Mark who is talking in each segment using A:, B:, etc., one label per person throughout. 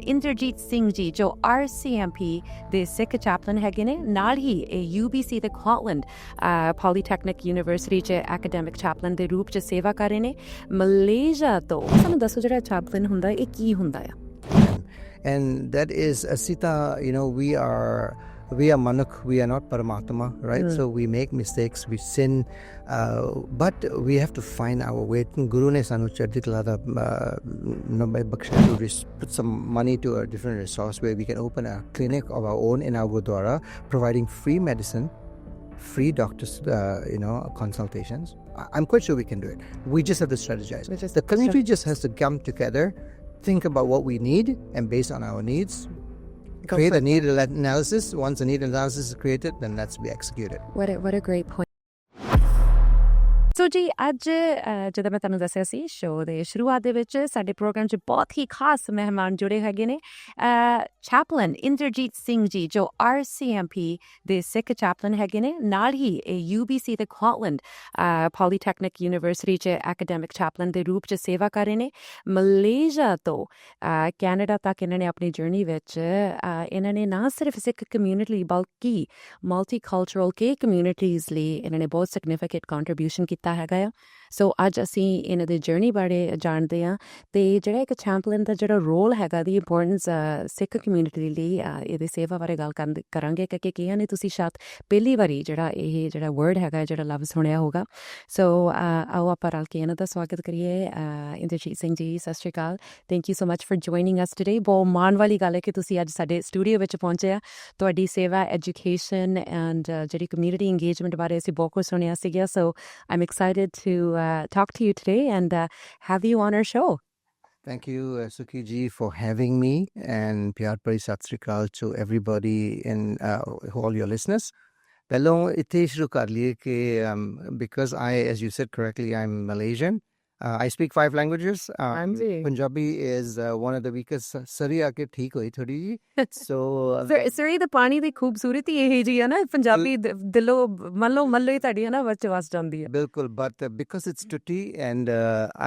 A: ਇੰਦਰਜੀਤ ਸਿੰਘ ਜੀ ਜੋ RCMP ਦੇ ਸਿੱਖ chaplain ਹੈਗੇ ਨੇ, ਨਾਲ ਹੀ ਇਹ UBC ਤੇ ਕਾਟਲੈਂਡ ਪੋਲੀਟੈਕਨਿਕ ਯੂਨੀਵਰਸਿਟੀ 'ਚ academic chaplain ਦੇ ਰੂਪ 'ਚ ਸੇਵਾ ਕਰ ਰਹੇ ਨੇ ਮਲੇਸ਼ੀਆ ਤੋਂ। ਸਾਨੂੰ ਦੱਸੋ ਜਿਹੜਾ chaplain ਹੁੰਦਾ ਇਹ ਕੀ ਹੁੰਦਾ ਆ?
B: And that is Asita, we are Manuk, we are not Paramatma, right? So we make mistakes, we sin, but we have to find our way. Guru ne sanu chardi kalada to put some money to a different resource where we can open a clinic of our own in our Gurdwara, providing free medicine, free doctors, consultations. I'm quite sure we can do it. We just have to strategize. The community just has to come together, think about what we need, and based on our needs, create a need analysis. Once a need analysis is created, then let's be executed.
A: What a great point. ਸੋ ਜੀ ਅੱਜ ਜਦੋਂ ਮੈਂ ਤੁਹਾਨੂੰ ਦੱਸਿਆ ਸੀ show ਦੇ ਸ਼ੁਰੂਆਤ ਦੇ ਵਿੱਚ ਸਾਡੇ ਪ੍ਰੋਗਰਾਮ 'ਚ ਬਹੁਤ ਹੀ ਖਾਸ ਮਹਿਮਾਨ ਜੁੜੇ ਹੈਗੇ ਨੇ। chaplain ਇੰਦਰਜੀਤ ਸਿੰਘ ਜੀ ਜੋ RCMP ਦੇ ਸਿੱਖ chaplain ਹੈਗੇ ਨੇ, ਨਾਲ ਹੀ ਇਹ UBC ਤੇ ਕਾਟਲੈਂਡ ਪੋਲੀਟੈਕਨਿਕ ਯੂਨੀਵਰਸਿਟੀ 'ਚ academic chaplain ਦੇ ਰੂਪ 'ਚ ਸੇਵਾ ਕਰ ਰਹੇ ਨੇ। ਮਲੇਸ਼ੀਆ ਤੋਂ ਕੈਨੇਡਾ ਤੱਕ ਇਹਨਾਂ ਨੇ ਆਪਣੀ ਜਰਨੀ ਵਿੱਚ ਇਹਨਾਂ ਨੇ ਨਾ ਸਿਰਫ ਸਿੱਖ ਕਮਿਊਨਿਟੀ ਬਲਕਿ ਮਲਟੀਕਲਚਰਲ ਕਮਿਊਨਿਟੀਜ਼ ਲਈ ਇਹਨਾਂ ਨੇ ਬਹੁਤ ਸਿਗਨੀਫਿਕੈਂਟ ਕੰਟਰੀਬਿਊਸ਼ਨ ਕੀਤਾ ਹੈਗਾ ਆ। ਸੋ ਅੱਜ ਅਸੀਂ ਇਹਨਾਂ ਦੀ ਜਰਨੀ ਬਾਰੇ ਜਾਣਦੇ ਹਾਂ ਅਤੇ ਜਿਹੜਾ ਇੱਕ chaplain ਦਾ ਜਿਹੜਾ ਰੋਲ ਹੈਗਾ ਦੀ ਇੰਪੋਰਟੈਂਸ ਸਿੱਖ ਕਮਿਊਨਿਟੀ ਲਈ ਇਹਦੀ ਸੇਵਾ ਬਾਰੇ ਗੱਲ ਕਰਾਂਗੇ ਕਿਉਂਕਿ ਕਈਆਂ ਨੇ ਤੁਸੀਂ ਸ਼ਾਇਦ ਪਹਿਲੀ ਵਾਰੀ ਜਿਹੜਾ ਵਰਡ ਹੈਗਾ ਜਿਹੜਾ ਲਫ਼ਜ਼ ਸੁਣਿਆ ਹੋਗਾ। ਸੋ ਆਓ ਆਪਾਂ ਰਲ ਕੇ ਇਹਨਾਂ ਦਾ ਸਵਾਗਤ ਕਰੀਏ। ਇੰਦਰਜੀਤ ਸਿੰਘ ਜੀ ਸਤਿ ਸ਼੍ਰੀ ਅਕਾਲ, thank you so much for joining us today. ਬਹੁਤ ਮਾਣ ਵਾਲੀ ਗੱਲ ਹੈ ਕਿ ਤੁਸੀਂ ਅੱਜ ਸਾਡੇ ਸਟੂਡੀਓ ਵਿੱਚ ਪਹੁੰਚੇ ਆ। ਤੁਹਾਡੀ ਸੇਵਾ ਐਜੂਕੇਸ਼ਨ ਐਂਡ ਜਿਹੜੀ ਕਮਿਊਨਿਟੀ ਇੰਗੇਜਮੈਂਟ ਬਾਰੇ ਅਸੀਂ ਬਹੁਤ ਕੁਝ ਸੁਣਿਆ ਸੀਗਾ। ਸੋ I'm excited to talk to you today and have you on our show.
B: Thank you, Sukhi ji, for having me, and Pyar Bhari Sat Sri Akal to everybody and all your listeners. Pehlo ite shuru kar liye ke because as you said correctly, I'm Malaysian. I speak 5 languages. Punjabi is one of the weakest. Sari aake theek hoyi thodi ji. So
A: Sari the pani di khoobsurati eh ji hai na, Punjabi dilo manlo hi tadi hai na vach vas jandi hai.
B: Bilkul, but because it's tutti and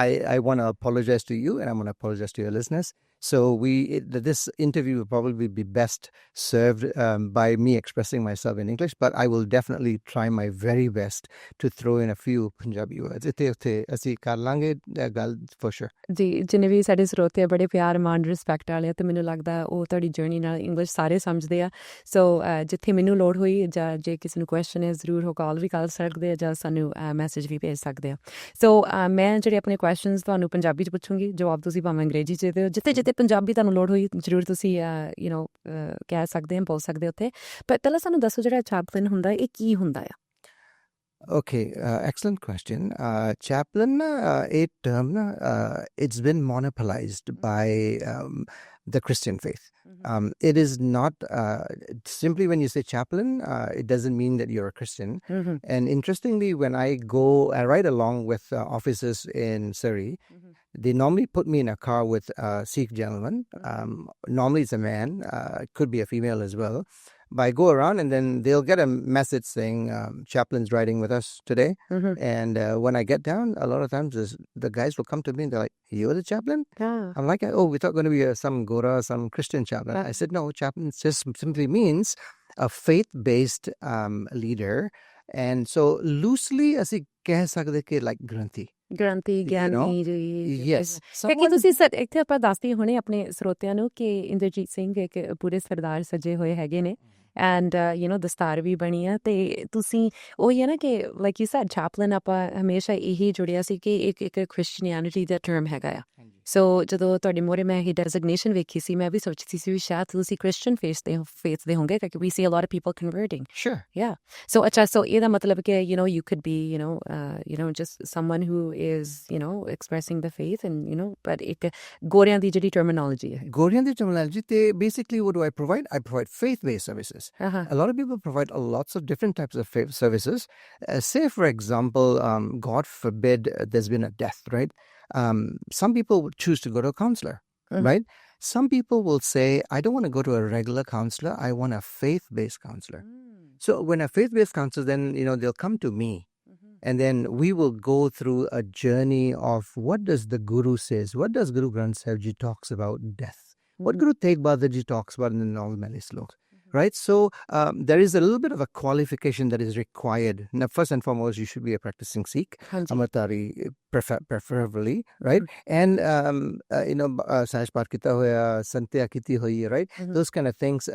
B: I want to apologize to you and I want to apologize to your listeners. So this interview will probably be best served by me expressing myself in English, but I will definitely try my very best to throw in a few Punjabi words. Ite ਅਸੀਂ ਕਰ ਲਾਂਗੇ ਗੱਲ for sure.
A: ਜੀ ਜਿੰਨੇ ਵੀ ਸਾਡੇ ਸਰੋਤੇ ਬੜੇ ਪਿਆਰ ਮਾਣ ਰਿਸਪੈਕਟ ਵਾਲੇ ਆ ਤੇ ਮੈਨੂੰ ਲੱਗਦਾ ਉਹ ਤੁਹਾਡੀ ਜਰਨੀ ਨਾਲ ਇੰਗਲਿਸ਼ ਸਾਰੇ ਸਮਝਦੇ ਆ। ਸੋ ਜਿੱਥੇ ਮੈਨੂੰ ਲੋੜ ਹੋਈ ਜਾਂ ਜੇ ਕਿਸੇ ਨੂੰ ਕੁਐਸਚਨ ਹੈ ਜ਼ਰੂਰ ਉਹ ਕਾਲ ਵੀ ਕਰ ਸਕਦੇ ਆ ਜਾਂ ਸਾਨੂੰ ਮੈਸੇਜ ਵੀ ਭੇਜ ਸਕਦੇ ਆ। ਸੋ ਮੈਂ ਜਿਹੜੇ ਆਪਣੇ ਕੁਐਸਚਨਸ ਤੁਹਾਨੂੰ ਪੰਜਾਬੀ 'ਚ ਪੁੱਛੂੰਗੀ, ਜਵਾਬ ਤੁਸੀਂ ਭਾਵੇਂ ਅੰਗਰੇਜ਼ੀ 'ਚ ਦਿਓ, ਜਿੱਥੇ ਪੰਜਾਬੀ ਤੁਹਾਨੂੰ ਲੋੜ ਹੋਈ ਜ਼ਰੂਰ ਤੁਸੀਂ ਕਹਿ ਸਕਦੇ ਹੋ, ਬੋਲ ਸਕਦੇ ਹੋ ਉੱਥੇ। ਪਰ ਪਹਿਲਾਂ ਸਾਨੂੰ ਦੱਸੋ ਜਿਹੜਾ chaplain ਹੁੰਦਾ ਇਹ ਕੀ ਹੁੰਦਾ ਆ?
B: Okay, excellent question. Chaplain, a term, it's been monopolized by the Christian faith. It is not simply when you say chaplain, it doesn't mean that you're a Christian. And interestingly, when I ride along with officers in Shere, they normally put me in a car with a Sikh gentleman. Normally it's a man, it could be a female as well. But I go around and then they'll get a message saying chaplain's riding with us today. And when I get down, a lot of times the guys will come to me and they're like, "You're the chaplain?" I'm like, "Oh, we thought going to be some Gora, some Christian chaplain." I said, "No, chaplain just simply means a faith-based leader." And so loosely ਅਸੀਂ ਕਹਿ ਸਕਦੇ ਕਿ like ਗ੍ਰੰਥੀ
A: Giani ji.
B: Yes.
A: ਕਿਉਂਕਿ ਤੁਸੀਂ ਇੱਥੇ ਆਪਾਂ ਦੱਸਦੇ ਹੁਣੇ ਆਪਣੇ ਸਰੋਤਿਆਂ ਨੂੰ ਕਿ ਇੰਦਰਜੀਤ ਸਿੰਘ ਇੱਕ ਪੂਰੇ ਸਰਦਾਰ ਸੱਜੇ ਹੋਏ ਹੈਗੇ ਨੇ ਐਂਡ ਦਸਤਾਰ ਵੀ ਬਣੀ ਆ ਅਤੇ ਤੁਸੀਂ ਉਹੀ ਹੈ ਨਾ ਕਿ ਲਾਈਕ ਯੂ ਸੈਡ chaplain ਆਪਾਂ ਹਮੇਸ਼ਾ ਇਹੀ ਜੁੜਿਆ ਸੀ ਕਿ ਇੱਕ ਕ੍ਰਿਸਚੀਅਨਿਟੀ ਦਾ ਟਰਮ ਹੈਗਾ ਆ। ਸੋ ਜਦੋਂ ਤੁਹਾਡੇ ਮੂਹਰੇ ਮੈਂ ਇਹ ਡੈਜ਼ਿਗਨੇਸ਼ਨ ਵੇਖੀ ਸੀ ਮੈਂ ਵੀ ਸੋਚੀ ਸੀ ਵੀ ਸ਼ਾਇਦ ਤੁਸੀਂ ਕ੍ਰਿਸਚੀਅਨ ਫੇਥ ਦੇ ਹੋਗੇ ਕਿਉਂਕਿ we see a lot of people converting.
B: Sure.
A: Yeah. So ਅੱਛਾ ਸੋ ਇਹਦਾ ਮਤਲਬ ਕਿ you could be just someone who is expressing the faith and but ਇੱਕ ਗੋਰਿਆਂ ਦੀ ਜਿਹੜੀ ਟਰਮੀਨੋਲੋਜੀ ਹੈ।
B: ਗੋਰਿਆਂ ਦੀ ਟਰਮੀਨੋਲੋਜੀ ਤੇ basically what do I provide? I provide faith-based services. A lot of people provide lots of different types of faith services. Say for example, God forbid there's been a death, right? Some people would choose to go to a counselor, right? Some people will say, I don't want to go to a regular counselor. I want a faith-based counselor. So when a faith-based counselor, then, they'll come to me. And then we will go through a journey of what does the Guru says? What does Guru Granth Sahib Ji talks about death? what Guru Tegh Bahadur Ji talks about in the novel Mele Sloks. Right, so there is a little bit of a qualification that is required. Now, first and foremost, you should be a practicing Sikh, Amartari preferably, right? And Sahaj Path kita hoya, Santya kiti hoyi, right? Those kind of things.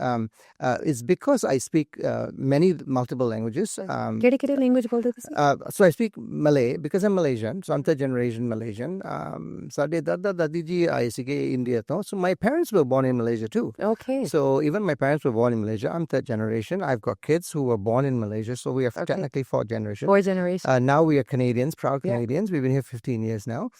B: It's because I speak many multiple languages.
A: Kede language bolte tusi?
B: So I speak Malay because I'm Malaysian, so I'm third generation Malaysian. Sade dada dadi ji aaye sige India to. So my parents were born in Malaysia too.
A: Okay.
B: So even my parents were born in Malaysia. I'm third generation. I've got kids who were born in Malaysia, so we are technically fourth generation.
A: Fourth generation.
B: Now we are Canadians, proud Canadians. We've been here 15 years now.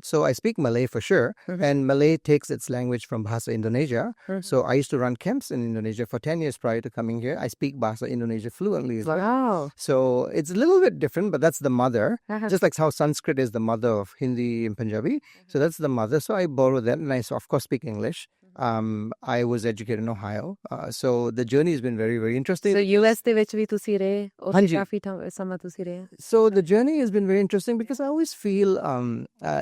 B: So I speak Malay for sure, and Malay takes its language from Bahasa Indonesia. So I used to run camps in Indonesia for 10 years prior to coming here. I speak Bahasa Indonesia fluently.
A: Wow.
B: So it's a little bit different, but that's the mother. Just like how Sanskrit is the mother of Hindi and Punjabi. So that's the mother. So I borrow that, and I of course speak English. I was educated in Ohio. So the journey has been very, very interesting.
A: So US de vich vi tusi rahe,
B: Hanji.
A: kafi sama tusi rahe.
B: So the journey has been very interesting because I always feel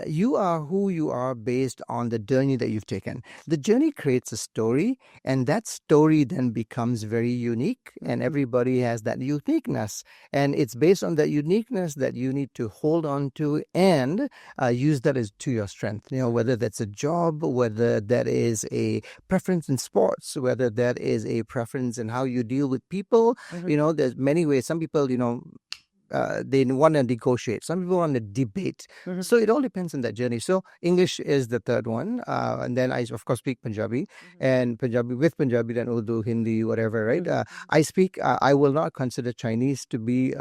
B: you are who you are based on the journey that you've taken. The journey creates a story, and that story then becomes very unique, and everybody has that uniqueness. And it's based on that uniqueness that you need to hold on to and use that as to your strength. You know, whether that's a job, whether that is a preference in sports, whether that is a preference in how you deal with people. You know, there's many ways. Some people, they want to negotiate. Some people want to debate. So it all depends on that journey. So English is the third one. And then I, of course, speak Punjabi. And Punjabi, with Punjabi, then Urdu, Hindi, whatever, right? I speak, I will not consider Chinese to be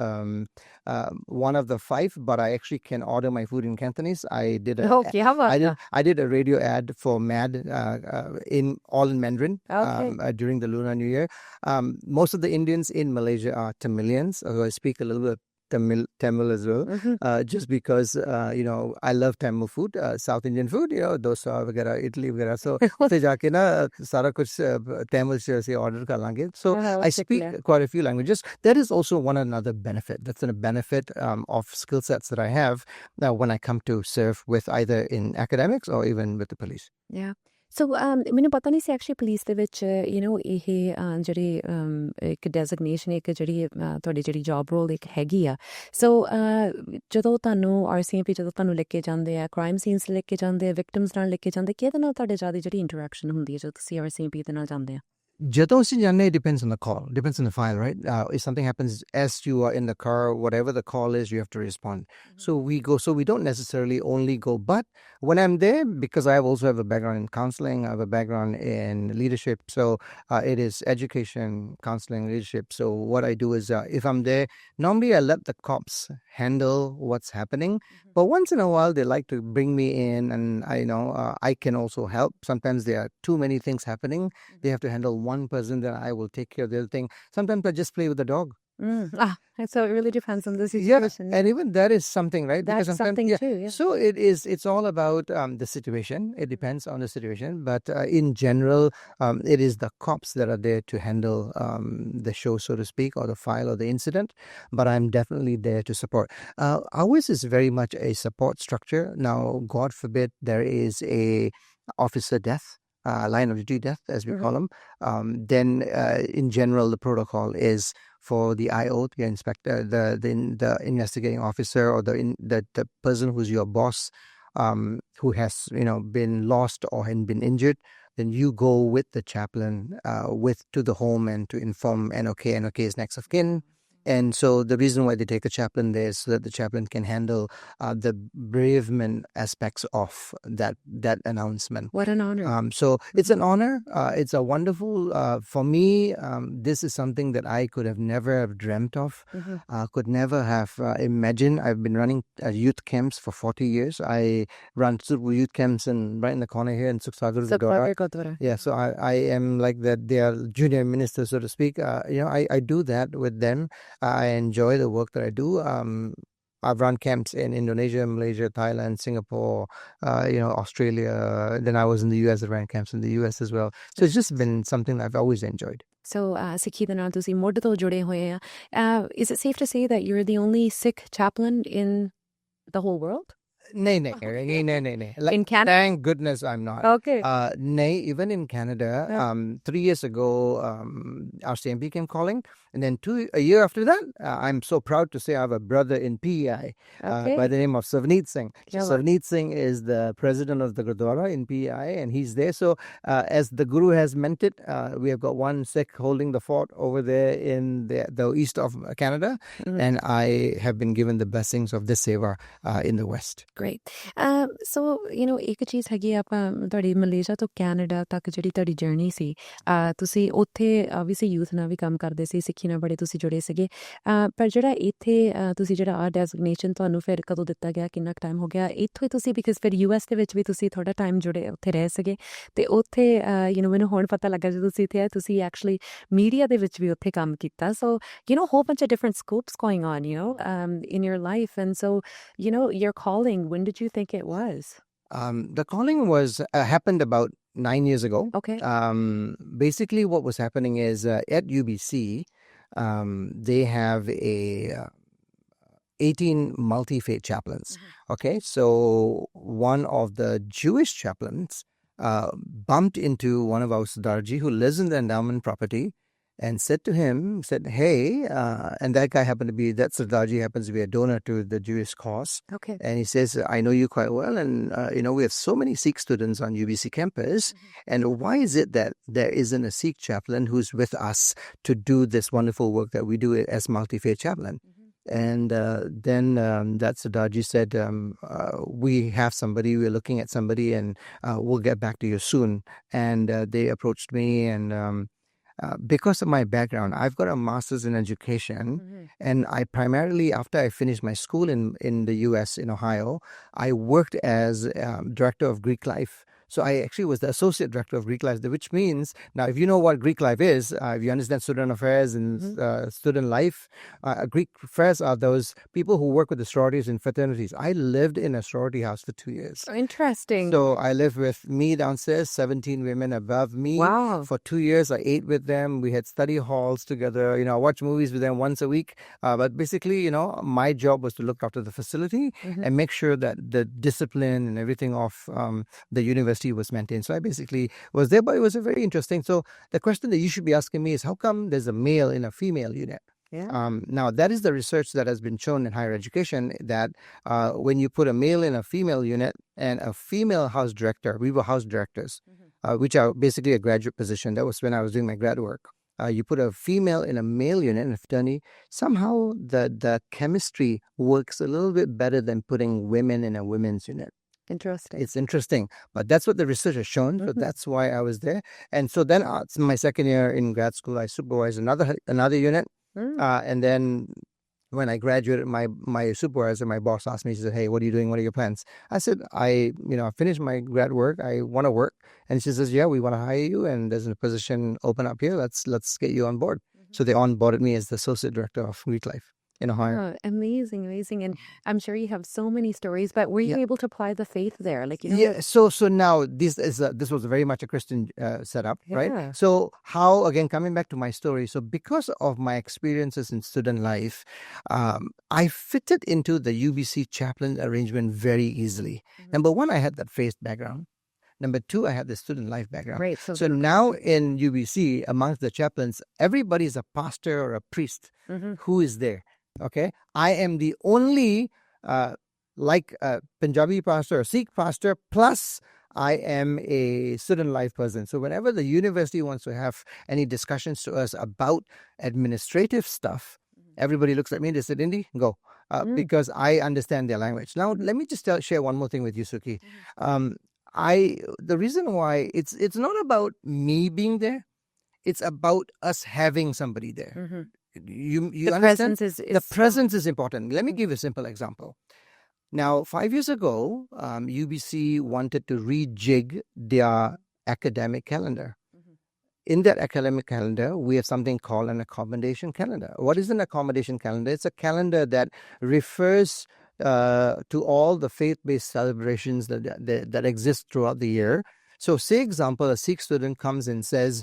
B: one of the five, but I actually can order my food in Cantonese. I did a radio ad for MAD all in Mandarin during the Lunar New Year. Most of the Indians in Malaysia are Tamilians. I speak a little bit Tamil as well, just because I love Tamil food, South Indian food, dosa vagera, Italy vagera. So se jaake na sara kuch Tamil se order kar lange. So I speak quite a few languages. That is also one another benefit. That's a benefit of skill sets that I have when I come to serve with either in academics or even with the police.
A: Yeah. So ਮੈਨੂੰ ਪਤਾ ਨਹੀਂ ਸੀ actually police ਦੇ ਵਿੱਚ ਇਹ ਜਿਹੜੀ ਇੱਕ designation ਇੱਕ ਜਿਹੜੀ ਤੁਹਾਡੀ ਜਿਹੜੀ ਜੌਬ ਰੋਲ ਇੱਕ ਹੈਗੀ ਆ ਸੋ ਜਦੋਂ ਤੁਹਾਨੂੰ RCMP ਜਦੋਂ ਤੁਹਾਨੂੰ ਲੈ ਕੇ ਜਾਂਦੇ ਆ ਕ੍ਰਾਈਮ ਸੀਨਸ ਲੈ ਕੇ ਜਾਂਦੇ ਆ ਵਿਕਟਮਸ ਨਾਲ ਲੈ ਕੇ ਜਾਂਦੇ ਕਿਹਦੇ ਨਾਲ ਤੁਹਾਡੇ ਜ਼ਿਆਦਾ ਜਿਹੜੀ ਇੰਟਰੈਕਸ਼ਨ ਹੁੰਦੀ ਹੈ ਜਦੋਂ ਤੁਸੀਂ RCMP ਦੇ ਨਾਲ ਜਾਂਦੇ ਆ
B: ਜਦੋਂ ਅਸੀਂ ਜਾਂਦੇ, it depends on the call, depends on the file, right? If something happens as you are in the car, whatever the call is, you have to respond. So we go. So we don't necessarily only go. But when I'm there, because I also have a background in counseling, I have a background in leadership. So it is education, counseling, leadership. So what I do is, if I'm there, normally I let the cops handle what's happening. But once in a while, they like to bring me in, and I can also help. Sometimes there are too many things happening. They have to handle one person, then I will take care of the other thing. Sometimes I just play with the dog.
A: So it really depends on the situation.
B: Yeah, and even that is something, right?
A: That's something too. Yeah.
B: So it's all about the situation. It depends on the situation, but in general, it is the cops that are there to handle the show, so to speak, or the file or the incident. But I'm definitely there to support. Ours is very much a support structure. Now, God forbid there is a officer death. Line of duty death, as we call them. Then, in general, the protocol is for the IO, the inspector, the investigating officer, or the person who's your boss, who has been lost or had been injured. Then you go with the chaplain to the home and to inform NOK. NOK is next of kin. And so the reason why they take a chaplain there is so that the chaplain can handle the bereavement aspects of that announcement.
A: What an honor.
B: So it's an honor. It's a wonderful, for me, this is something that I could have never have dreamt of, could never have imagined. I've been running youth camps for 40 years. I run youth camps right in the corner here in Sukhsagar Gurdwara. Yeah, so I am like that. They are junior ministers, so to speak. I do that with them. I enjoy the work that I do. I've run camps in Indonesia, Malaysia, Thailand, Singapore, Australia. Then I was in the US. I ran camps in the US as well. So it's just been something I've always enjoyed.
A: So, Sikhi de naal tusi mud to jude hoye hain. Is it safe to say that you're the only Sikh chaplain in the whole world?
B: No. Like,
A: In Canada?
B: thank goodness I'm not.
A: Okay.
B: Nay, even in Canada, 3 years ago, our CMP came calling. And then a year after that, I'm so proud to say I have a brother in PEI by the name of Savneet Singh. Savneet Singh is the president of the Gurdwara in PEI, and he's there. So as the Guru has meant it, we have got one Sikh holding the fort over there in the east of Canada. And I have been given the blessings of this seva in the West.
A: Great. So, ਇੱਕ ਚੀਜ਼ ਹੈਗੀ ਆਪਾਂ ਤੁਹਾਡੀ Malaysia ਤੋਂ Canada ਤੱਕ ਜਿਹੜੀ ਤੁਹਾਡੀ journey ਸੀ, ਤੁਸੀਂ ਉੱਥੇ ਆਬਵੀਅਸਲੀ ਯੂਥ ਨਾਲ ਵੀ ਕੰਮ ਕਰਦੇ ਸੀ, ਸਿੱਖੀ ਨਾਲ ਬੜੇ ਤੁਸੀਂ ਜੁੜੇ ਸੀਗੇ, ਪਰ ਜਿਹੜਾ ਇੱਥੇ ਤੁਸੀਂ ਜਿਹੜਾ ਆ ਡੈਜ਼ਿਗਨੇਸ਼ਨ ਤੁਹਾਨੂੰ ਫਿਰ ਕਦੋਂ ਦਿੱਤਾ ਗਿਆ, ਕਿੰਨਾ ਕੁ ਟਾਈਮ ਹੋ ਗਿਆ ਇੱਥੋਂ ਹੀ ਤੁਸੀਂ, ਬਿਕਾਜ਼ ਫਿਰ US ਦੇ ਵਿੱਚ ਵੀ ਤੁਸੀਂ ਥੋੜ੍ਹਾ ਟਾਈਮ ਜੁੜੇ ਉੱਥੇ ਰਹਿ ਸੀਗੇ, ਅਤੇ ਉੱਥੇ ਮੈਨੂੰ ਹੁਣ ਪਤਾ ਲੱਗਾ ਜਦੋਂ ਤੁਸੀਂ ਇੱਥੇ ਆਏ ਤੁਸੀਂ ਐਕਚੁਅਲੀ ਮੀਡੀਆ ਦੇ ਵਿੱਚ ਵੀ ਉੱਥੇ ਕੰਮ ਕੀਤਾ, ਸੋ whole bunch of different scopes going on in your life, and so your calling, when did you think it was?
B: The calling happened about 9 years ago.
A: Okay.
B: Basically what was happening is at UBC, they have 18 multi-faith chaplains. Okay, so one of the Jewish chaplains bumped into one of our Sardarji who lives in the endowment property and said, hey, and that guy that Sardarji happens to be a donor to the Jewish cause.
A: Okay.
B: And he says, I know you quite well, and we have so many Sikh students on UBC campus, and why is it that there isn't a Sikh chaplain who's with us to do this wonderful work that we do as multi-faith chaplain? And then that Sardarji said, we have somebody, we're looking at somebody, and we'll get back to you soon. And they approached me, and because of my background, I've got a master's in education, and I primarily, after I finished my school in the US, in Ohio, I worked as director of Greek life. So I actually was the associate director of Greek life, which means, now if you know what Greek life is, if you understand student affairs and student life, Greek affairs are those people who work with the sororities and fraternities. I lived in a sorority house for 2 years.
A: Oh, interesting.
B: So I lived with me downstairs, 17 women above me.
A: Wow.
B: For 2 years, I ate with them. We had study halls together. I watched movies with them once a week. But basically, my job was to look after the facility and make sure that the discipline and everything of the university was maintained. So I basically was there, but it was a very interesting. So the question that you should be asking me is, how come there's a male in a female unit?
A: Yeah.
B: Now, that is the research that has been shown in higher education, that when you put a male in a female unit and a female house director, we were house directors, which are basically a graduate position. That was when I was doing my grad work. You put a female in a male unit, in a fraternity, somehow the chemistry works a little bit better than putting women in a women's unit.
A: Interesting.
B: It's interesting, but that's what the research has shown. So that's why I was there. And so then my second year in grad school, I supervised another unit. And then when I graduated, my supervisor, my boss asked me, she said, hey, what are you doing? What are your plans? I said, I finished my grad work. I want to work. And she says, yeah, we want to hire you. And there's a position open up here. Let's get you on board. So they onboarded me as the associate director of Greek life in Ohio.
A: Oh, amazing. And I'm sure you have so many stories, but were you able to apply the faith there?
B: Yeah. So now this was very much a Christian setup, right? So how, again, coming back to my story, so because of my experiences in student life, I fitted into the UBC chaplain arrangement very easily. Number one, I had that faith background. Number two, I had the student life background.
A: Right.
B: So now in UBC, amongst the chaplains, everybody is a pastor or a priest who is there. Okay, I am the only Punjabi pastor or Sikh pastor, plus I am a student life person. So whenever the university wants to have any discussions to us about administrative stuff, everybody looks at me and they said, Indy, go. Because I understand their language. Now, let me just share one more thing with you, Suki. The reason why it's not about me being there, it's about us having somebody there. You
A: the
B: understand?
A: Presence is
B: the presence is important. Let me give you a simple example. Now, 5 years ago, UBC wanted to rejig their academic calendar. In that academic calendar, we have something called an accommodation calendar. What is an accommodation calendar? It's a calendar that refers to all the faith-based celebrations that exist throughout the year. So, say, example, a Sikh student comes and says,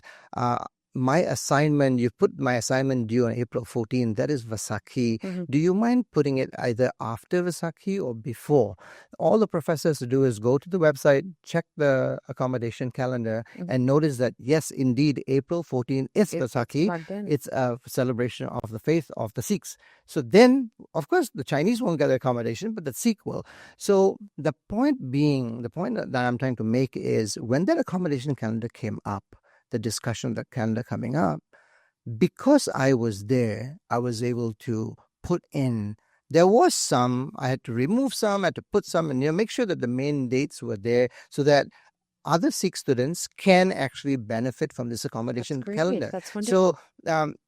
B: my assignment, you put my assignment due on April 14th, that is Vaisakhi. Do you mind putting it either after Vaisakhi or before? All the professors do is go to the website, check the accommodation calendar, and notice that, yes, indeed, April 14th is Vaisakhi. It's a celebration of the faith of the Sikhs. So then, of course, the Chinese won't get the accommodation, but the Sikh will. So the point that I'm trying to make is, when that accommodation calendar came up, the discussion of the calendar coming up, because I was there, I was able to put in, there was some, I had to remove some, I had to put some, and make sure that the main dates were there so that other Sikh students can actually benefit from this accommodation calendar.
A: That's wonderful.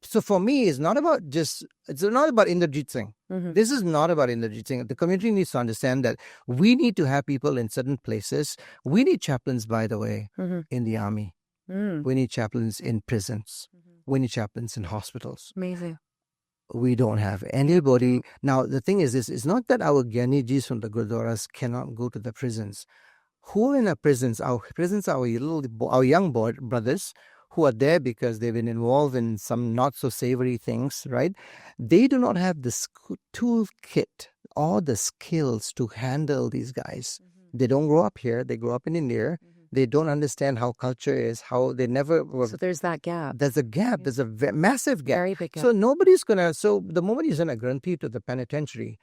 B: So for me, it's not about Inderjeet Singh. This is not about Inderjeet Singh. The community needs to understand that we need to have people in certain places. We need chaplains, by the way, in the army. We need chaplains in prisons. We need chaplains in hospitals.
A: Amazing.
B: We don't have anybody. Now, the thing is this, it's not that our Gyanijis from the Gurdwaras cannot go to the prisons. Who are in our prisons? Our prisons are our young brothers who are there because they've been involved in some not so savory things, right? They do not have the toolkit or the skills to handle these guys. They don't grow up here. They grow up in India. They don't understand how culture is, how they never were.
A: So there's that gap.
B: There's a gap. There's a massive gap.
A: Very big gap.
B: So nobody's going to, so the moment you send a grantee to the penitentiary,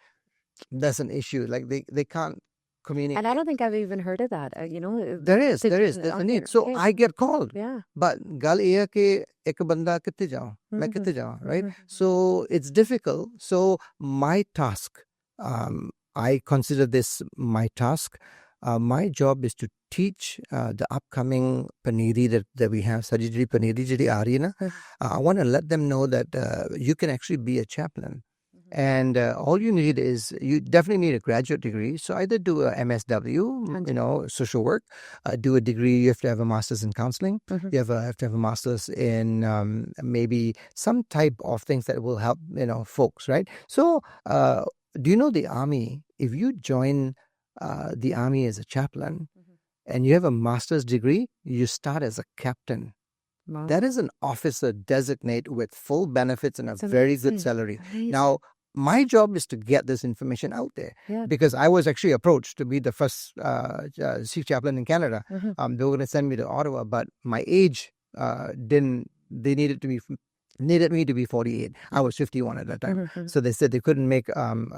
B: that's an issue. Like they can't communicate.
A: And I don't think I've even heard of that.
B: There is a need. So I get called.
A: Yeah.
B: But gal ye hai ki ek banda kitte jaun, main kitte jaun, right? So it's difficult. So my task, I consider this my task. My job is to teach the upcoming Paniri that we have, Sajidri Paniri Jiri Arina. I want to let them know that you can actually be a chaplain. And all you need is, you definitely need a graduate degree. So either do a MSW, social work, do a degree. You have to have a master's in counseling. You have to have a master's in maybe some type of things that will help, folks, right? So do you know the army, if you join the army as a chaplain and you have a master's degree, you start as a captain.
A: Wow.
B: That is an officer designate with full benefits and a very good salary.
A: Amazing.
B: Now, my job is to get this information out there because I was actually approached to be the first Sikh chaplain in Canada. They were going to send me to Ottawa, but my age they needed me to be 48. I was 51 at that time. So they said they couldn't make an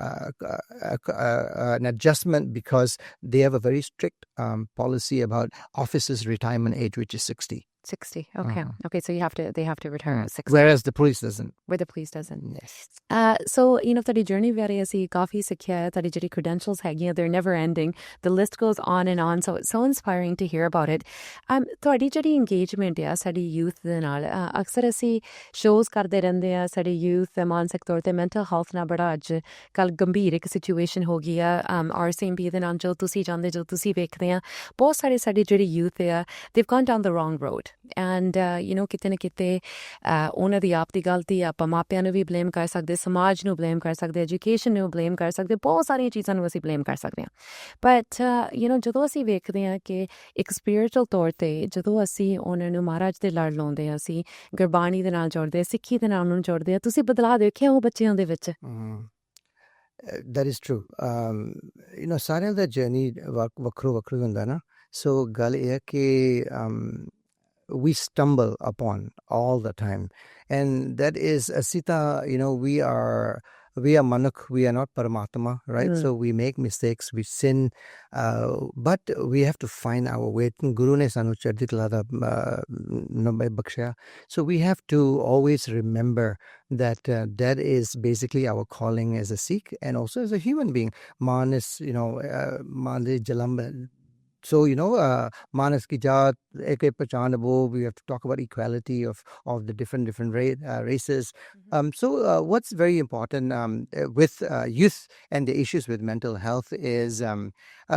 B: adjustment because they have a very strict policy about officers' retirement age, which is 60.
A: 60. Okay. Okay. So they have to retire at 60.
B: Whereas the police doesn't.
A: Where the police doesn't.
B: Yes.
A: So, ਤੁਹਾਡੀ journey ਬਾਰੇ ਅਸੀਂ ਕਾਫੀ ਸਿੱਖਿਆ ਹੈ. ਤੁਹਾਡੀ ਜਿਹੜੀ credentials ਹੈਗੀਆਂ, they're never ending. The list goes on and on. So it's so inspiring to hear about it. ਤੁਹਾਡੀ ਜਿਹੜੀ engagement ਆ ਸਾਡੀ youth ਦੇ ਨਾਲ, ਅਕਸਰ ਅਸੀਂ shows ਕਰਦੇ ਰਹਿੰਦੇ ਆ. ਸਾਡੀ youth ਮਾਨਸਿਕ ਤੌਰ ਤੇ mental health ਨਾਲ ਬੜਾ ਅੱਜ ਕੱਲ ਗੰਭੀਰ ਇੱਕ situation ਹੋ ਗਈ ਆ. RCMP ਦੇ ਨਾਲ ਜੋ ਤੁਸੀਂ ਜਾਣਦੇ, ਜੋ ਤੁਸੀਂ ਵੇਖਦੇ ਆ, ਬਹੁਤ ਸਾਰੇ ਸਾਡੀ ਜਿਹੜੀ youth ਆ, they've gone down the wrong road. And ਕਿਤੇ ਨਾ ਕਿਤੇ ਉਹਨਾਂ ਦੀ ਆਪ ਦੀ ਗਲਤੀ, ਆਪਾਂ ਮਾਪਿਆਂ ਨੂੰ ਵੀ ਬਲੇਮ ਕਰ ਸਕਦੇ, ਸਮਾਜ ਨੂੰ ਬਲੇਮ ਕਰ ਸਕਦੇ, ਐਜੂਕੇਸ਼ਨ ਨੂੰ ਬਲੇਮ ਕਰ ਸਕਦੇ, ਬਹੁਤ ਸਾਰੀਆਂ ਚੀਜ਼ਾਂ ਨੂੰ ਅਸੀਂ ਬਲੇਮ ਕਰ ਸਕਦੇ ਹਾਂ. ਬਟ ਜਦੋਂ ਅਸੀਂ ਵੇਖਦੇ ਹਾਂ ਕਿ ਇੱਕ ਸਪਿਰਿਚੁਅਲ ਤੌਰ ਤੇ ਜਦੋਂ ਅਸੀਂ ਉਹਨਾਂ ਨੂੰ ਮਹਾਰਾਜ ਦੇ ਲੜ ਲਾਉਂਦੇ ਹਾਂ, ਅਸੀਂ ਗੁਰਬਾਣੀ ਦੇ ਨਾਲ ਜੋੜਦੇ, ਸਿੱਖੀ ਦੇ ਨਾਲ ਉਹਨਾਂ ਨੂੰ ਜੋੜਦੇ ਹਾਂ, ਤੁਸੀਂ ਬਦਲਾਅ ਦੇਖਿਆ ਉਹ ਬੱਚਿਆਂ ਦੇ ਵਿੱਚ?
B: That is true. ਸਾਰਿਆਂ ਦਾ ਜਰਨੀ ਵੱਖਰੋ ਹੁੰਦਾ ਨਾ. ਸੋ ਗੱਲ ਇਹ ਹੈ ਕਿ we stumble upon all the time, and that is asita, we are manuk, we are not paramatma, right? So we make mistakes, we sin, but we have to find our way. Guru ne sanu chardi kala da baksha. So we have to always remember that that is basically our calling as a Sikh and also as a human being. Man is man jalam. So, manas ki jaat, ek pechan wo, we have to talk about equality of the different races. So what's very important with youth and the issues with mental health is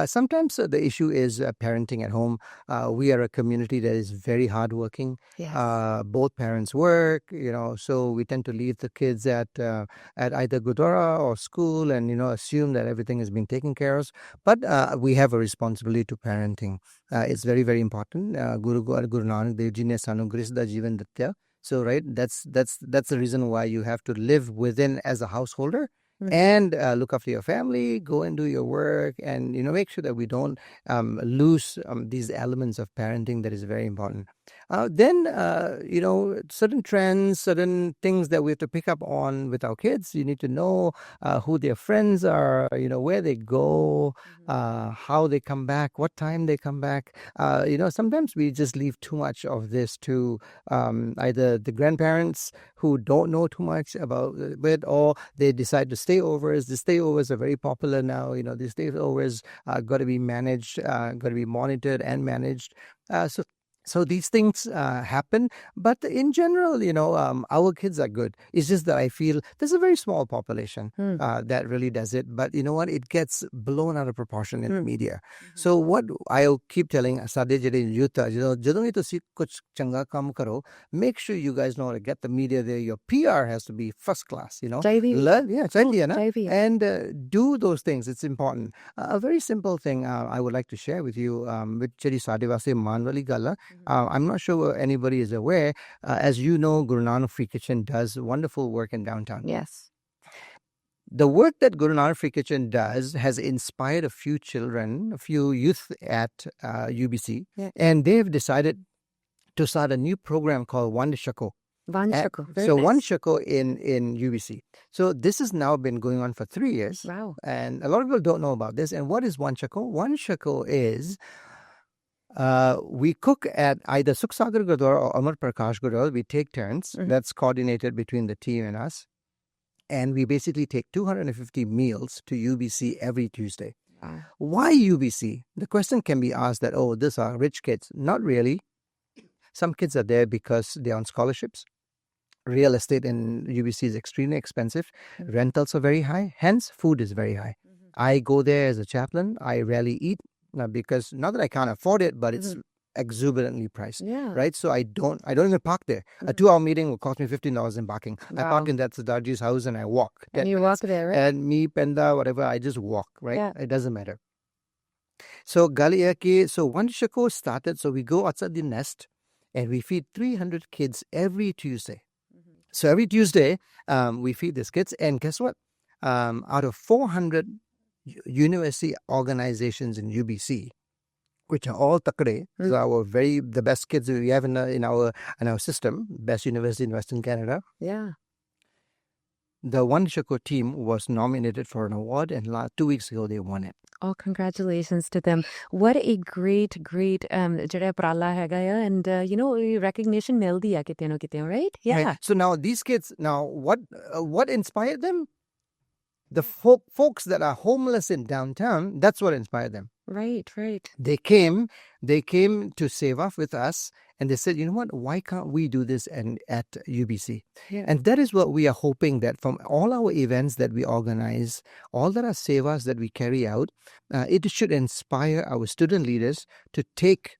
B: sometimes the issue is parenting at home. We are a community that is very hardworking.
A: Yes.
B: Both parents work, so we tend to leave the kids at either Gurdwara or school and, assume that everything is being taken care of. But we have a responsibility to parenting. It's very, very important. Guru Nanak Dev Ji ne sanu gris da jivan datya. So, right, that's the reason why you have to live within as a householder and look after your family, go and do your work, and make sure that we don't lose these elements of parenting that is very important. Then certain trends, certain things that we have to pick up on with our kids. You need to know who their friends are, where they go, how they come back, what time they come back. Sometimes we just leave too much of this to either the grandparents who don't know too much about it, or they decide to stayovers. The stayovers are very popular now. The stayovers got to be managed, got to be monitored and managed. So these things happen, but in general, our kids are good. It's just that I feel there's a very small population that really does it. But you know what? It gets blown out of proportion in the media. So what I'll keep telling Sade jehde youth, jadon vi tusi kuch changa kam karo, make sure you guys know how to get the media there. Your PR has to be first class. Learn, and do those things. It's important. A very simple thing I would like to share with you, with Cheri Sade Vase Manwali Gala. I'm not sure anybody is aware. As you know, Guru Nanak Free Kitchen does wonderful work in downtown.
A: Yes.
B: The work that Guru Nanak Free Kitchen does has inspired a few children, a few youth at UBC, and they've decided to start a new program called One Shako.
A: One
B: Shako in UBC. So this has now been going on for 3 years.
A: Wow.
B: And a lot of people don't know about this. And what is One Shako? One Shako is... we cook at either Sukhsagar Gurdwara or Amar Prakash Gurdwara. We take turns. That's coordinated between the team and us. And we basically take 250 meals to UBC every Tuesday.
A: Wow.
B: Why UBC? The question can be asked that, these are rich kids. Not really. Some kids are there because they're on scholarships. Real estate in UBC is extremely expensive. Rentals are very high. Hence, food is very high. I go there as a chaplain. I rarely eat. Because not that I can't afford it, but it's exuberantly priced, right? So I don't even park there. A 2-hour meeting will cost me $15 in parking. Wow. I park in that Siddharji's house and I walk.
A: And you walk there, right?
B: And me, Penda, whatever, I just walk, right? Yeah. It doesn't matter. So One Shako started. So we go outside the nest and we feed 300 kids every Tuesday. So every Tuesday, we feed these kids, and guess what? Out of 400 university organizations in UBC, which are all takre, so the best kids we have in our system, best university in Western Canada.
A: Yeah.
B: The One Shako team was nominated for an award, and 2 weeks ago they won it.
A: Oh, congratulations to them. What a great jada prala hega ya, and recognition mildi hai kite no kite, right? Yeah.
B: Right. So now these kids, what inspired them? The folks that are homeless in downtown, that's what inspired them.
A: Right.
B: They came to save up with us, and they said, you know what, why can't we do this at UBC? Yeah. And that is what we are hoping, that from all our events that we organize, all that are sevas that we carry out, it should inspire our student leaders to take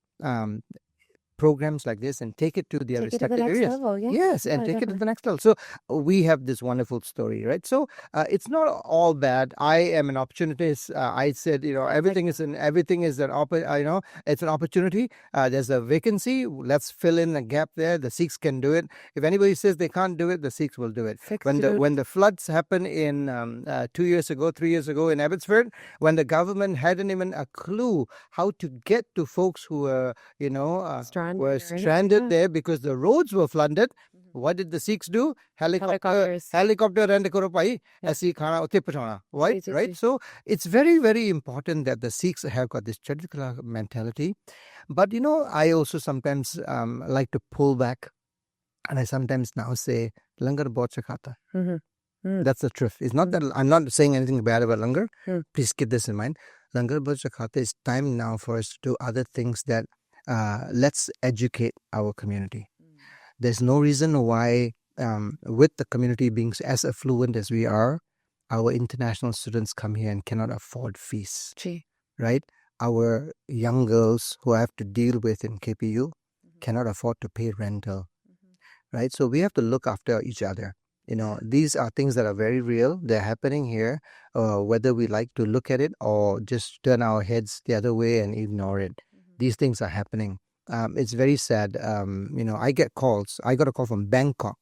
B: programs like this and take it to their respective areas.
A: Level, yeah?
B: Yes, and take it to the next level. So we have this wonderful story, right? So it's not all bad. I am an opportunist. I said, everything is an it's an opportunity. There's a vacancy. Let's fill in a gap there. The Sikhs can do it. If anybody says they can't do it, the Sikhs will do it. When the floods happened in 3 years ago in Abbotsford, when the government hadn't even a clue how to get to folks who were, were stranded there because the roads were flooded. What did the Sikhs do? Helicopter rent karo pai, aisi khana utte pahuna. Right? So it's very, very important that the Sikhs have got this traditional mentality. But I also sometimes like to pull back, and I sometimes now say, langar bahut se khata. That's the truth. It's not that I'm not saying anything bad about langar. Please keep this in mind. Langar bahut se khata. It's time now for us to do other things that let's educate our community. There's no reason why, with the community being as affluent as we are, our international students come here and cannot afford fees. Right? Our young girls who I have to deal with in KPU cannot afford to pay rental. Right? So we have to look after each other. These are things that are very real. They're happening here, whether we like to look at it or just turn our heads the other way and ignore it. These things are happening. it's very sad. I get calls. I got a call from Bangkok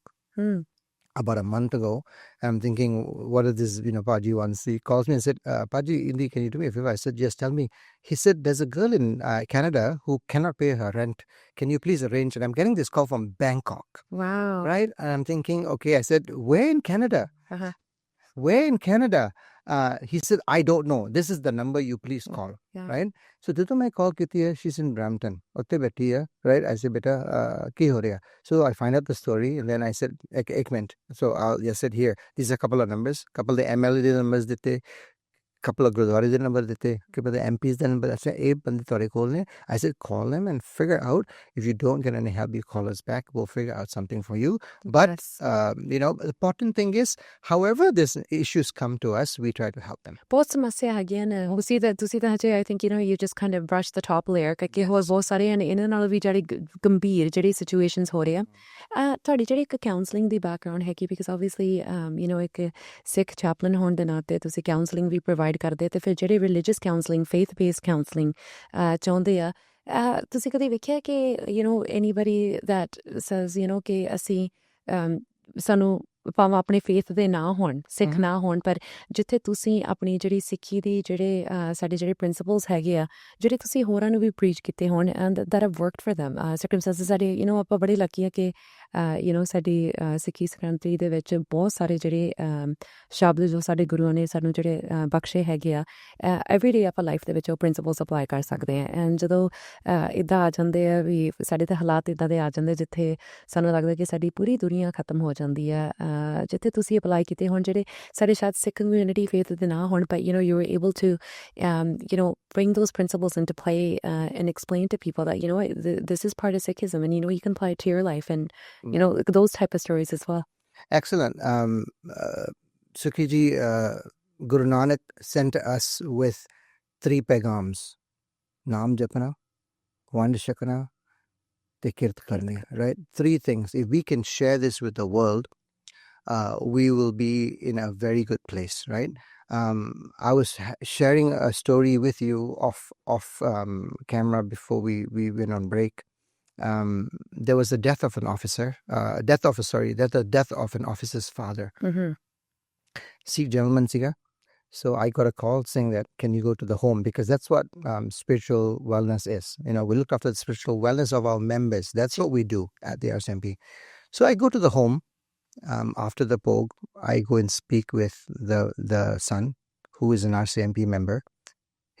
B: about a month ago. I'm thinking, what is this, Paji wants? He calls me and said, Paji, Indi, can you do me a favor? I said, yes, tell me. He said, there's a girl in Canada who cannot pay her rent. Can you please arrange? And I'm getting this call from Bangkok.
A: Wow.
B: Right? And I'm thinking, okay, I said, where in Canada?
A: Uh-huh.
B: Where in Canada? He said, I don't know. This is the number you please call.
A: Yeah.
B: Right? So ਜਦੋਂ ਮੈਂ call ਕੀਤੀ ਹੈ, she's in Brampton. ਉੱਥੇ ਬੈਠੀ ਹੈ, right? I said, beta, ਕੀ ਹੋ ਰਿਹਾ? So I find out the story, and then I said, ek minute. So I just said, here, these are a couple of numbers. Couple of MLA ਦੇ numbers ਦਿੱਤੇ, couple of ਗੁਰਦੁਆਰੇ ਦੇ number ਦਿੱਤੇ, couple of MPs ਦੇ number. I said, ਇਹ ਬੰਦੇ ਤੁਹਾਡੇ ਕੋਲ ਨੇ. I said, call them and figure out. If you don't get any help, you call us back. We'll figure out something for you. But, the important thing is, however these issues come to us, we try to help them.
A: ਬਹੁਤ ਸਮੱਸਿਆ ਹੈਗੀਆਂ ਨੇ ਤੁਸੀਂ ਤਾਂ ਹਜੇ I think you just kind of brush the top layer ਕਿ ਹੋਰ ਬਹੁਤ ਸਾਰੇ ਹਨ ਇਹਨਾਂ ਨਾਲ ਵੀ ਜਿਹੜੀ ਗੰਭੀਰ ਜਿਹੜੀ ਸਿਚੁਏਸ਼ਨਸ ਹੋ ਰਹੇ ਆ ਤੁਹਾਡੀ ਜਿਹੜੀ ਇੱਕ ਕਾਉਂਸਲਿੰਗ ਦੀ ਬੈਕਗ੍ਰਾਉਂਡ ਹੈਗੀ because obviously ਇੱਕ ਸਿੱਖ ਚੈਪਲਨ ਹੋਣ ਦੇ ਨਾਤੇ ਤੁਸੀਂ ਕਾਉਂਸਲਿੰਗ ਵੀ ਪ੍ਰੋਵਾਈਡ ਕਰਦੇ ਤੇ ਫਿਰ ਜਿਹੜੇ religious counselling faith based counselling ਚਾਹੁੰਦੇ ਆ ਤੁਸੀਂ ਕਦੇ ਵੇਖਿਆ ਕਿ anybody that says ਕਿ ਅਸੀਂ ਸਾਨੂੰ ਭਾਵੇਂ ਆਪਣੇ ਫੇਥ ਦੇ ਨਾ ਹੋਣ ਸਿੱਖ ਨਾ ਹੋਣ ਪਰ ਜਿੱਥੇ ਤੁਸੀਂ ਆਪਣੀ ਜਿਹੜੀ ਸਿੱਖੀ ਦੀ ਸਾਡੇ ਜਿਹੜੇ ਪ੍ਰਿੰਸੀਪਲਸ ਹੈਗੇ ਆ ਜਿਹੜੇ ਤੁਸੀਂ ਹੋਰਾਂ ਨੂੰ ਵੀ ਪ੍ਰੀਚ ਕੀਤੇ ਹੋਣ and that have worked for them circumstances ਸਾਡੇ ਆਪਾਂ ਬੜੇ ਲੱਕੀ ਆ ਕਿ ਸਾਡੀ ਸਿੱਖੀ ਸੰਸਕ੍ਰਿਤੀ ਦੇ ਵਿੱਚ ਬਹੁਤ ਸਾਰੇ ਜਿਹੜੇ ਸ਼ਬਦ ਜੋ ਸਾਡੇ ਗੁਰੂਆਂ ਨੇ ਸਾਨੂੰ ਜਿਹੜੇ ਬਖਸ਼ੇ ਹੈਗੇ ਆ ਐਵਰੀਡੇ ਆਪਾਂ ਲਾਈਫ ਦੇ ਵਿੱਚ ਉਹ ਪ੍ਰਿੰਸੀਪਲਸ ਅਪਲਾਈ ਕਰ ਸਕਦੇ ਆ ਐਂਡ ਜਦੋਂ ਇੱਦਾਂ ਆ ਜਾਂਦੇ ਆ ਵੀ ਸਾਡੇ ਤੇ ਹਾਲਾਤ ਇੱਦਾਂ ਦੇ ਆ ਜਾਂਦੇ ਜਿੱਥੇ ਸਾਨੂੰ ਲੱਗਦਾ ਕਿ ਸਾਡੀ ਪੂਰੀ ਦੁਨੀਆ ਖਤਮ ਹੋ ਜਾਂਦੀ ਆ ਜਿੱਥੇ ਤੁਸੀਂ ਅਪਲਾਈ ਕੀਤੇ ਹੋਣ ਜਿਹੜੇ ਸਾਡੇ ਸ਼ਾਇਦ ਸਿੱਖ ਕਮਿਊਨਿਟੀ ਫੇਥ ਦੇ ਨਾ ਹੋਣ but you were able to bring those principles into play and explain to people that this is part of Sikhism and you can apply it to your life and those type of stories as well.
B: Excellent. Sukhi ji, Guru Nanak sent us with 3 paigams: naam japna, wand shakna, te kirt karni. Right? 3 things. If we can share this with the world, we will be in a very good place, right? I was sharing a story with you off camera before we went on break. There was the death of an officer, death of an officer's father. Sikh gentleman siga. So I got a call saying that, can you go to the home? Because that's what spiritual wellness is. We look after the spiritual wellness of our members. That's what we do at the RCMP. So I go to the home. After the POG, I go and speak with the son, who is an RCMP member,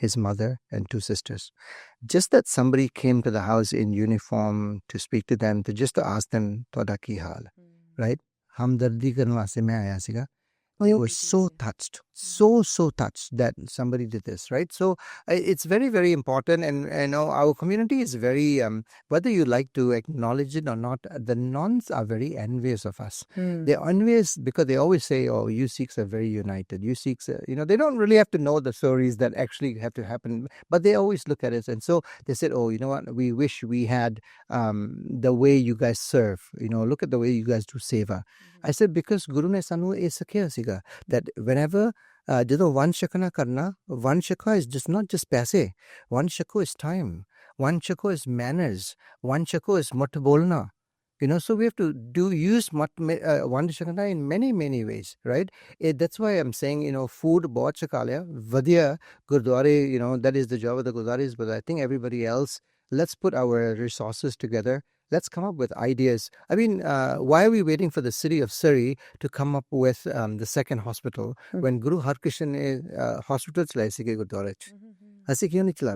B: his mother, and 2 sisters. Just that somebody came to the house in uniform to speak to them, to ask them, "Toda ki hal?" Right? Hamdardi karne vaste main aaya siga. They were so touched, so touched that somebody did this, right? So it's very, very important. And our community is very, whether you like to acknowledge it or not, the nuns are very envious of us. They're envious because they always say, oh, you Sikhs are very united. You Sikhs, they don't really have to know the stories that actually have to happen, but they always look at it. And so they said, oh, you know what? We wish we had the way you guys serve. Look at the way you guys do seva. I said, because Guru ne sanu e sakhiya siga that whenever jadon one shakna karna, one shakha is just not just paise, one shakha is time, one shakha is manners, one shakha is mat bolna. So we have to use one shakna in many, many ways, right? That's why I'm saying, food bahut chaka liya, vadiya gurdware, that is the job of the gurdwares, but I think everybody else, let's put our resources together. Let's come up with ideas. I mean, why are we waiting for the city of Shere to come up with the second hospital when Guru Harkrishan ne hospital chalai sige Gurdwara ch? Asi kyun nahi chala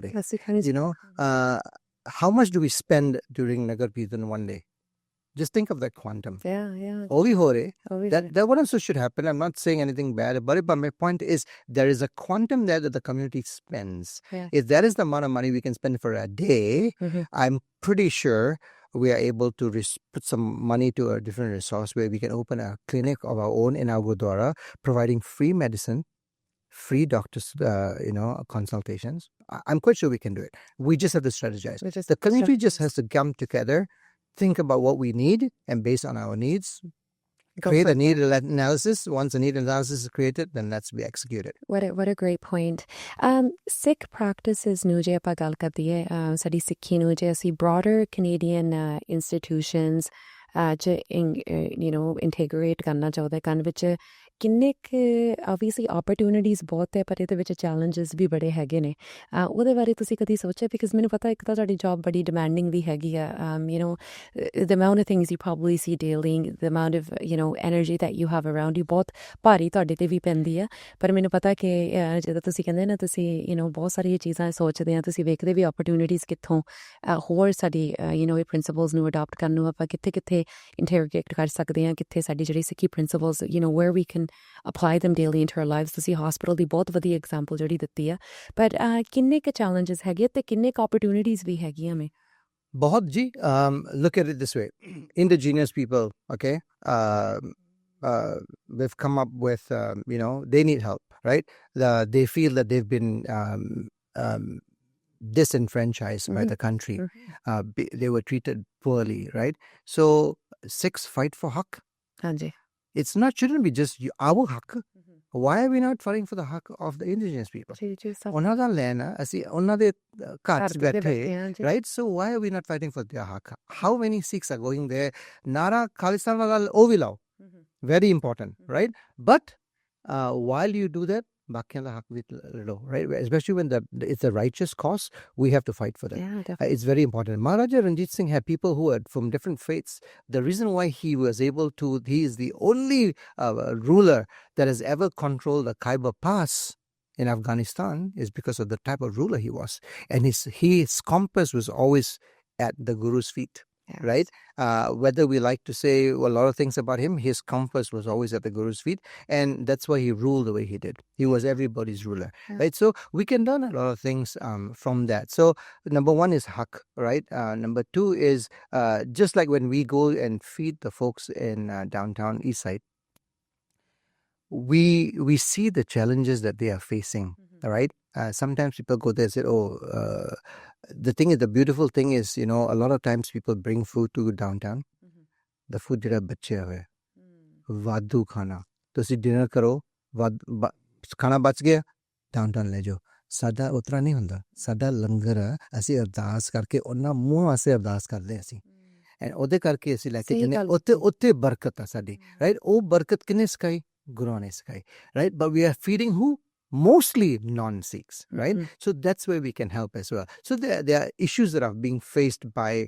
B: rahe? How much do we spend during Nagar Kirtan one day? Just think of that quantum.
A: Yeah.
B: Ovi ho rahe. That what also should happen. I'm not saying anything bad about it, but my point is there is a quantum there that the community spends.
A: Yeah.
B: If that is the amount of money we can spend for a day, I'm pretty sure we are able to put some money to a different resource where we can open a clinic of our own in our Gurdwara, providing free medicine, free doctors, consultations. I'm quite sure we can do it. We just have to strategize. The community just has to come together, think about what we need, and based on our needs, create a need analysis. Once a need analysis is created, then let's be executed.
A: What a great point. Sikh practices ਨੂੰ ਜੇ ਆਪਾਂ ਗੱਲ ਕਰਦੀਏ ਸਾਡੀ ਸਿੱਖੀ ਨੂੰ ਜੇ ਅਸੀਂ broader Canadian institutions integrate ਕਰਨਾ ਚਾਹੁੰਦੇ ਕੰਨ ਵਿੱਚ ਕਿੰਨੇ ਕੁ obviously opportunities ਬਹੁਤ ਹੈ ਪਰ ਇਹਦੇ ਵਿੱਚ challenges ਵੀ ਬੜੇ ਹੈਗੇ ਨੇ ਉਹਦੇ ਬਾਰੇ ਤੁਸੀਂ ਕਦੀ ਸੋਚਿਆ because ਮੈਨੂੰ ਪਤਾ ਇੱਕ ਤਾਂ ਤੁਹਾਡੀ job ਬੜੀ demanding ਵੀ ਹੈਗੀ ਆ the amount of things you probably see daily, the amount of energy that you have around you ਬਹੁਤ ਭਾਰੀ ਤੁਹਾਡੇ ਤੇ ਵੀ ਪੈਂਦੀ ਆ ਪਰ ਮੈਨੂੰ ਪਤਾ ਕਿ ਜਦੋਂ ਤੁਸੀਂ ਕਹਿੰਦੇ ਨਾ ਤੁਸੀਂ ਬਹੁਤ ਸਾਰੀਆਂ ਚੀਜ਼ਾਂ ਸੋਚਦੇ ਆ ਤੁਸੀਂ ਵੇਖਦੇ ਵੀ opportunities ਕਿੱਥੋਂ ਹੋਰ ਸਾਡੀ ਇਹ principles ਨੂੰ adopt ਕਰਨ ਨੂੰ ਆਪਾਂ ਕਿੱਥੇ interrogate ਕਰ ਸਕਦੇ ਹਾਂ ਕਿੱਥੇ ਸਾਡੀ ਜਿਹੜੀ ਸਿੱਖੀ principles where we can apply them daily into our lives ਤੁਸੀਂ hospital ਦੀ ਬਹੁਤ ਵਧੀਆ example ਜਿਹੜੀ ਦਿੱਤੀ ਆ ਪਰ ਕਿੰਨੇ ਕੁ challenges ਹੈਗੇ ਤੇ ਕਿੰਨੇ ਕੁ opportunities ਵੀ ਹੈਗੀਆਂ ਮੈਂ
B: ਬਹੁਤ ਜੀ look at it this way indigenous people okay they've come up with they need help right they feel that they've been disenfranchised by the country they were treated poorly right so Sikhs fight for haq
A: ਹਾਂਜੀ
B: It's shouldn't be just our haq. Why are we not fighting for the haq of the indigenous people? ਉਹਨਾਂ ਦਾ ਲੈਣਾ ਅਸੀਂ ਉਹਨਾਂ ਦੇ ਘਰ 'ਚ ਬੈਠੇ right so why are we not fighting for their haq? How many Sikhs are going there ਨਾਰਾ ਖਾਲਿਸਤਾਨ ਵਾਲਾ ਉਹ ਵੀ ਲਾਓ very important right but while you do that ਬਾਕੀਆਂ ਦਾ ਹੱਕ ਵੀ ਲੜੋ right especially when it's a righteous cause we have to fight for that. It's very important. Maharaja Ranjit Singh had people who are from different faiths. The reason why he was able to he is the only ruler that has ever controlled the Khyber Pass in Afghanistan is because of the type of ruler he was and his compass was always at the Guru's feet. Yes. Right whether we like to say a lot of things about him his compass was always at the Guru's feet and that's why he ruled the way he did. He was everybody's ruler. Right so we can learn a lot of things from that. So number one is haq right number two is just like when we go and feed the folks in downtown east side we see the challenges that they are facing right sometimes people go there and say the thing is the beautiful thing is a lot of times people bring food to downtown the food ਜਿਹੜਾ ਬਚਿਆ ਹੋਇਆ ਵਾਧੂ ਖਾਣਾ ਤੁਸੀਂ dinner ਕਰੋ ਖਾਣਾ ਬਚ ਗਿਆ ਡਾਊਨਟਾਊਨ ਲੈ ਜਾਓ ਸਾਡਾ ਉਤਰਾ ਨਹੀਂ ਹੁੰਦਾ ਸਾਡਾ ਲੰਗਰ ਅਸੀਂ ਅਰਦਾਸ ਕਰਕੇ ਉਹਨਾਂ ਮੂੰਹ ਵਾਸਤੇ ਅਰਦਾਸ ਕਰਦੇ ਅਸੀਂ ਐਂਡ ਉਹਦੇ ਕਰਕੇ ਅਸੀਂ ਲੈ ਕੇ ਜਾਂਦੇ ਉੱਥੇ ਬਰਕਤ ਆ ਸਾਡੀ ਰਾਈਟ ਉਹ ਬਰਕਤ ਕਿੰਨੇ ਸਿਖਾਈ ਗੁਰੂਆਂ ਨੇ ਸਿਖਾਈ right but we are feeding who mostly non-Sikhs, right? So that's where we can help as well. So there are issues that are being faced by,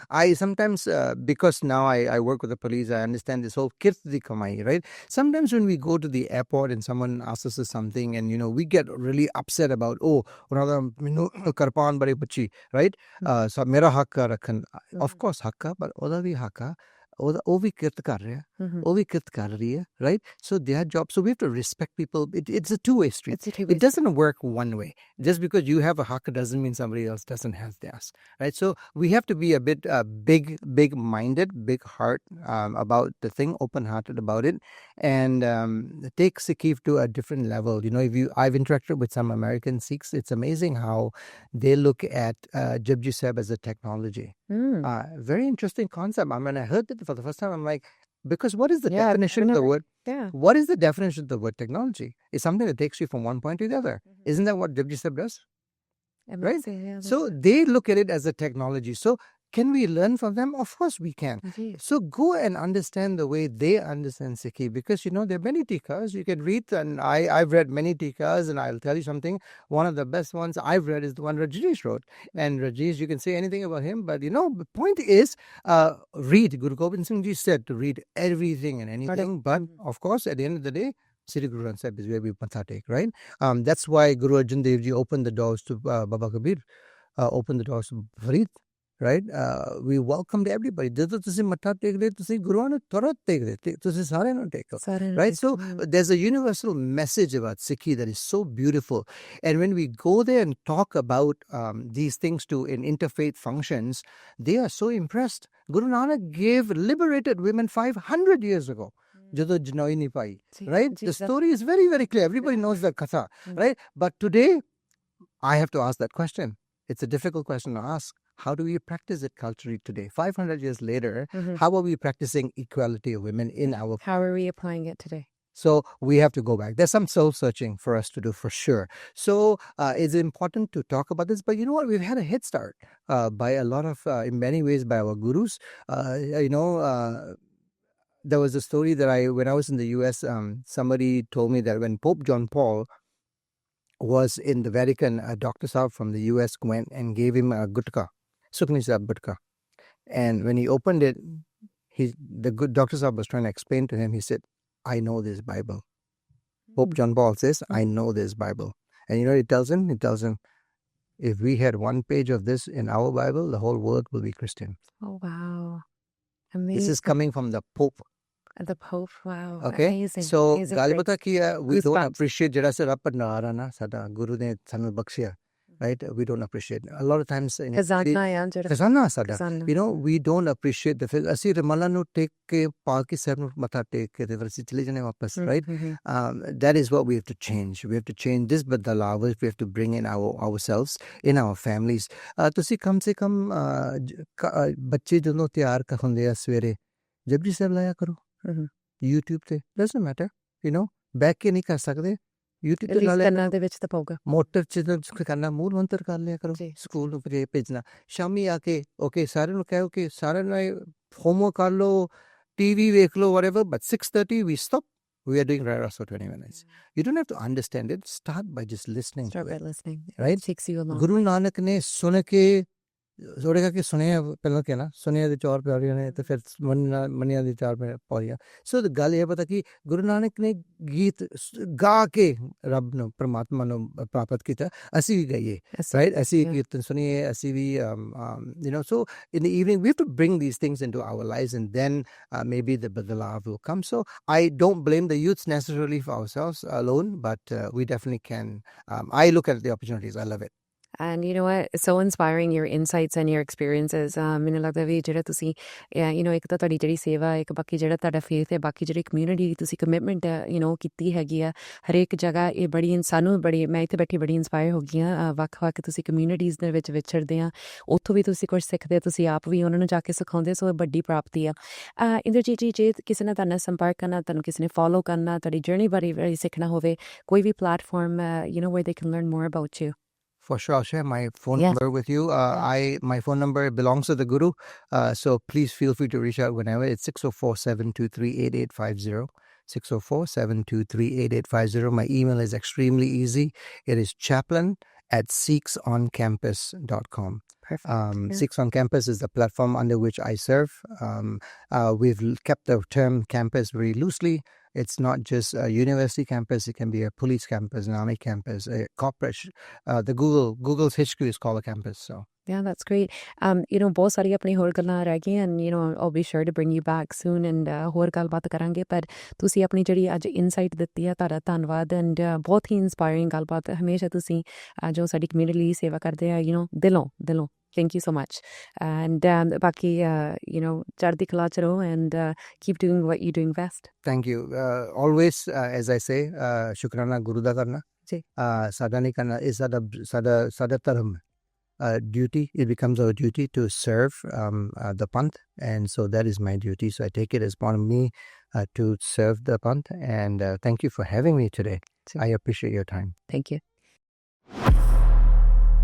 B: I sometimes, because now I work with the police, I understand this whole kirti kamai, right? Sometimes when we go to the airport and someone asks us something and, we get really upset about, karpan bari bachi, right? So mera haq rakhan. Of course haq hai, but oda bhi haq hai. ਉਹ ਵੀ ਕਿਰਤ ਕਰ ਰਿਹਾ ਉਹ ਵੀ ਕਿਰਤ ਕਰ ਰਹੀ ਹੈ right so their job so we have to respect people it's a two-way street it doesn't work one way just because you have a haq doesn't mean somebody else doesn't have theirs right so we have to be a bit big minded big heart about the thing open-hearted about it and take Sikh to a different level I've interacted with some American Sikhs it's amazing how they look at Japji Sahib as a technology very interesting concept I mean I heard it for the first time I'm like because what is the definition of the word what is the definition of the word technology it's something that takes you from one point to the other isn't that what Japji Sahib does right so they look at it as a technology so can we learn from them? Of course we can. So go and understand the way they understand Sikhi because there are many tikas you can read and I've read many tikas and I'll tell you something one of the best ones I've read is the one Rajesh wrote and Rajesh you can say anything about him but the point is read. Guru Gobind Singh Ji said to read everything and anything but of course at the end of the day Sri Guru Granth Sahib is where we matha take right that's why Guru Arjan Dev Ji opened the doors to Baba Kabir opened the doors to Farid right we welcomed everybody ਜਦੋਂ ਤੁਸੀਂ ਮੱਥਾ ਟੇਕਦੇ ਤੁਸੀਂ ਗੁਰੂਆਂ ਨੂੰ ਤੁਰਤ ਟੇਕਦੇ ਤੁਸੀਂ ਸਾਰਿਆਂ ਨੂੰ ਟੇਕੋ right so there's a universal message about Sikhi that is so beautiful and when we go there and talk about these things to in interfaith functions they are so impressed Guru Nanak liberated women 500 years ago ਜਦੋਂ ਜਨੋਈ ਨਹੀਂ ਪਾਈ right the story is very very clear everybody knows the katha right but today I have to ask that question it's a difficult question to ask how do we practice it culturally today? 500 years later, how are we practicing equality of women in our...
A: How are we applying it today?
B: So we have to go back. There's some soul searching for us to do for sure. So it's important to talk about this. But you know what? We've had a head start by a lot of, in many ways, by our gurus. There was a story that when I was in the US, somebody told me that when Pope John Paul was in the Vatican, a doctor Saab from the US went and gave him a gutka, Sukni Saab gutka. And when he opened it, the good Dr. Saab was trying to explain to him. He said, I know this Bible. Pope John Paul says, I know this Bible. And you know what he tells him? He tells him, if we had one page of this in our Bible, the whole world will be Christian.
A: Oh, wow. Amazing.
B: This is coming from the Pope.
A: The Pope, wow.
B: Okay.
A: Amazing.
B: So,
A: Amazing.
B: we don't appreciate jada se Rabba Narana, sada Guru ne sanu bakshiya. Right? We don't appreciate. A lot of times, khazana sada. You know, we don't appreciate the fact. Asi Ramala nu take ke Paki Sahib nu matha take ke reverse chale jane wapas, right? That is what we have to change. We have to change this badalav. We have to bring in ourselves, in our families. Tusi kam se kam bacche jono tiyar ka hunde a swere Japji Sahib laya karo. YouTube te doesn't matter. You know, back ke nahi kar sakde. YouTube ਤੇ ਲਾ ਲਿਆ
A: ਦੇ ਵਿੱਚ ਤਾਂ ਪਊਗਾ
B: motor ਚ ਕਰਨਾ ਮੂਲ ਮੰਤਰ ਕਰ ਲਿਆ ਕਰੋ ਸਕੂਲ ਨੂੰ ਭੇਜਣਾ ਸ਼ਾਮੀ ਆ ਕੇ ਓਕੇ ਸਾਰਿਆਂ ਨੂੰ ਕਹੋ ਕਿ ਸਾਰਿਆਂ ਨੂੰ ਹੋਮਵਰਕ ਕਰ ਲਓ ਟੀਵੀ ਵੇਖ ਲਓ whatever but 6:30 we stop we are doing Rara for 20 minutes you don't have to understand it start by just listening right
A: it takes you along
B: Guru Nanak ਨੇ ਸੁਣ ਕੇ जोड़ेगा कि सुनिया पहला क्या ना सुनिया दे चार प्यारियां ने तो फिर मनिया दे चार पौड़ियां सो द गल ये पता कि गुरु नानक ने गीत गा के रब नो परमात्मा नो प्राप्त किया असी भी गाइए राइट असी कीर्तन सुनिए असी भी you know so in the evening we have to bring these things into our lives and then maybe the badalav will come. So I don't blame the youths necessarily for ourselves alone but we definitely can I look at the opportunities. I love it.
A: And you know what, it's so inspiring, your insights and your experiences. ਮੈਨੂੰ ਲੱਗਦਾ ਵੀ ਜਿਹੜਾ ਤੁਸੀਂ ਇੱਕ ਤਾਂ ਤੁਹਾਡੀ ਜਿਹੜੀ ਸੇਵਾ ਇੱਕ ਬਾਕੀ ਜਿਹੜਾ ਤੁਹਾਡਾ ਫੇਥ ਹੈ ਬਾਕੀ ਜਿਹੜੀ ਕਮਿਊਨਿਟੀ ਦੀ ਤੁਸੀਂ ਕਮਿਟਮੈਂਟ ਕੀਤੀ ਹੈਗੀ ਆ ਹਰੇਕ ਜਗ੍ਹਾ ਇਹ ਬੜੀ ਸਾਨੂੰ ਬੜੀ ਮੈਂ ਇੱਥੇ ਬੈਠੀ ਬੜੀ ਇੰਸਪਾਇਰ ਹੋ ਗਈ ਹਾਂ ਵੱਖ-ਵੱਖ ਤੁਸੀਂ ਕਮਿਊਨਿਟੀਜ਼ ਦੇ ਵਿੱਚ ਵਿਚਰਦੇ ਆ ਉੱਥੋਂ ਵੀ ਤੁਸੀਂ ਕੁਝ ਸਿੱਖਦੇ ਤੁਸੀਂ ਆਪ ਵੀ ਉਹਨਾਂ ਨੂੰ ਜਾ ਕੇ ਸਿਖਾਉਂਦੇ ਸੋ ਇਹ ਵੱਡੀ ਪ੍ਰਾਪਤੀ ਆ ਇੰਦਰਜੀਤ ਜੀ ਜੇ ਕਿਸੇ ਨੇ ਤੁਹਾਨੂੰ ਸੰਪਰਕ ਕਰਨਾ ਤੁਹਾਨੂੰ ਕਿਸੇ ਨੇ ਫੋਲੋ ਕਰਨਾ ਤੁਹਾਡੀ ਜਰਨੀ ਬਾਰੇ ਸਿੱਖਣਾ ਹੋਵੇ ਕੋਈ ਵੀ platform where they can learn more about you.
B: For sure, I'll share my phone number with you. My phone number belongs to the Guru, so please feel free to reach out whenever. It's 604-723-8850. 604-723-8850. My email is extremely easy. It is chaplain@seeksoncampus.com.
A: Perfect.
B: Seeks on Campus is the platform under which I serve. We've kept the term campus very loosely. It's not just a university campus. It can be a police campus, an army campus, a corporate. The Google's HQ is called a campus. So
A: yeah, that's great. ਬਹੁਤ ਸਾਰੀ ਆਪਣੀ ਹੋਰ ਗੱਲਾਂ ਰਹਿ ਗਈਆਂ and I'll be sure to bring you back soon and ਹੋਰ ਗੱਲਬਾਤ ਕਰਾਂਗੇ ਪਰ ਤੁਸੀਂ ਆਪਣੀ ਜਿਹੜੀ ਅੱਜ ਇਨਸਾਈਟ ਦਿੱਤੀ ਹੈ ਤੁਹਾਡਾ ਧੰਨਵਾਦ and ਬਹੁਤ ਹੀ ਇੰਸਪਾਇਰਿੰਗ ਗੱਲਬਾਤ ਹਮੇਸ਼ਾ ਤੁਸੀਂ ਜੋ ਸਾਡੀ ਕਮਿਊਨਿਟੀ ਲਈ ਸੇਵਾ ਕਰਦੇ ਆ ਦਿਲੋਂ thank you so much and ਬਾਕੀ ਚੜ੍ਹਦੀ ਕਲਾ ਚ ਰਹੋ and keep doing what you're doing best.
B: Thank you. Always as I say ਸ਼ੁਕਰਾਨਾ ਗੁਰੂ ਦਾ ਕਰਨਾ
A: ਜੀ
B: ਸਾਡਾ ਨਹੀਂ ਕਰਨਾ ਇਹ ਸਾਡਾ ਧਰਮ duty. It becomes our duty to serve the Panth and so that is my duty, so I take it as part of me to serve the Panth and thank you for having me today. I appreciate your time.
A: Thank you.